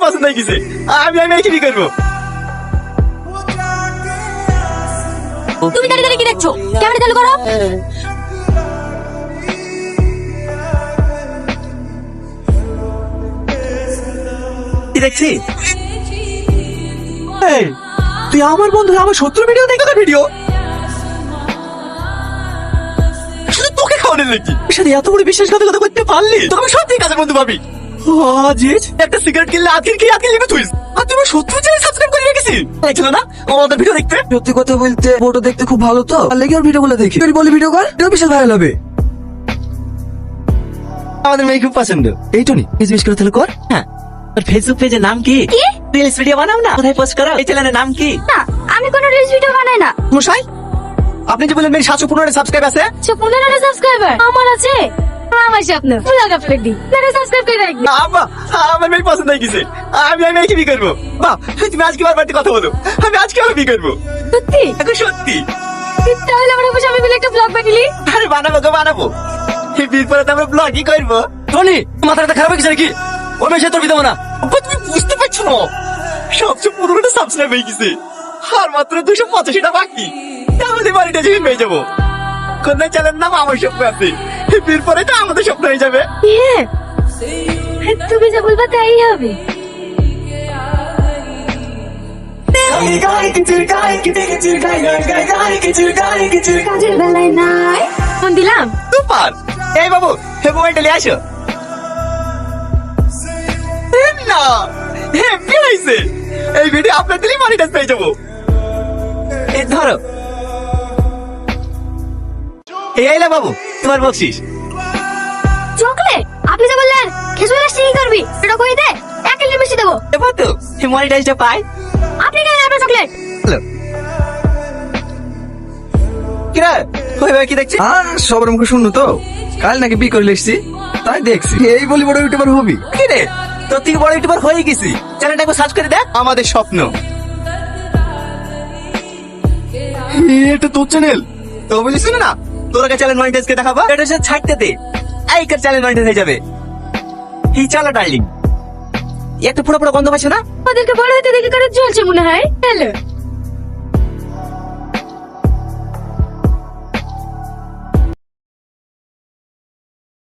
পছন্দ হয়ে গেছে। আমি কি করবো? তুমি দাঁড়িয়ে দাঁড়িয়ে কি দেখছো? ক্যামেরা চালু করো। কি দেখছি? এই, তুই আমার বন্ধু আমার শত্রু ভিডিও দেখো তো ভিডিও শুধু তোকে খাওয়ানোর নাকি সাথে এত বড় বিশ্বাসঘাতকতা করতে পারলি? তোকে আমি সত্যি কাজের বন্ধু ভাবি। আজিজ একটা সিগারেট কিনলে আজকে লিখে তুই আর তুমি শত্রু চ্যানেল সাবস্ক্রাইব করে রেখেছি দেখছিল না আমাদের ভিডিও দেখতে। সত্যি কথা বলতে ফটো দেখতে খুব ভালো তো আর লেগে ওর ভিডিও গুলো দেখি তুই বলি ভিডিও কর এটা বিশাল ভাইরাল হবে। আমাদের মেয়ে খুব পছন্দ। এই টনি বিজনেস করে তাহলে কর। হ্যাঁ আর ফেসবুক পেজের নাম কি? রিলস ভিডিও বানাও না, কোথায় পোস্ট করো? এই চ্যানেলের নাম কি? না, আমি কোনো রিলস ভিডিও বানাই না। মশাই আপনি যে বললেন মেয়ে 715 সাবস্ক্রাইব আছে। 15 সাবস্ক্রাইবার আমার আছে। আমার স্বপ্ন লাগা ফেলে দি না সাবস্ক্রাইব করে রাখবি। না আব্বা, আমার মেয়ে পছন্দ হয়ে গেছে। আমি কি বিয়ে করবো? বাহ তুমি আজকে বারবার কথা বলো। আমি আজকে বিয়ে করবো। সত্যি? এখন সত্যি। তাহলে আমরা বসে আমি মিলে একটা ব্লগ বানালি। আরে বানাবো গো বানাবো। এই বিয়ের পরে তো আমরা ব্লগই করবো। টনি মাথাটা খারাপ হয়ে গেছে নাকি? ওর মেয়ে সে তোর বিয়ে দেবো না। আব্বা তুমি বুঝতে পারছো না 715 সাবস্ক্রাইব হয়ে গেছে আর মাত্র 285টা বাকি। তাহলে বাড়িটা যেদিন পেয়ে যাবো। কন্যা চ্যানেল নাম আমার স্বপ্ন আছে। এই বিয়ের পরে তো আমাদের স্বপ্ন হয়ে যাবে। তুমি যা বলবা তাই হবে। কাজের বেলায় নাই ফোন দিলাম। সুপার। এই বাবু হে মোবাইলটা নিয়ে আসো। না হেপি হয়েছে। এই ভিডিও আপনার দিলেই মনিটাইজ পেয়ে যাবো। এই ধরো এই আইলা বাবু তোমার বকশিস। চকলেট? আপনি যা বললেন খেজুর রস কি করবি? এটা কই দে 1 কিলো বেশি দেবো। এবার তো এই মনিটাইজটা পাই। আপনি কেন আপনার চকলেট? কিরা ওই ভাই কি দেখছি? আর সবার মুখে শুনলো তো কাল নাকি বিয়ে করে এসছি তাই দেখছি এই বলি বড় ইউটিউবার হবি। কি রে তোর থেকে বড় ইউটিউবার হয়ে গেছি। চ্যানেলটা একবার সার্চ করে দেখ। আমাদের স্বপ্ন। এটা তোর চ্যানেল? তো বলিস না তোর আগে চ্যানেল মনিটাইজ কে দেখাবো। এটা সে ছাড়তে দে আইকার চ্যানেল মনিটাইজ হয়ে যাবে। এই চালা ডার্লিং একটা পুরো পুরো গন্ধ পাচ্ছ না? ওদেরকে বড় হতে দেখে করে চলছে মনে হয়। হ্যালো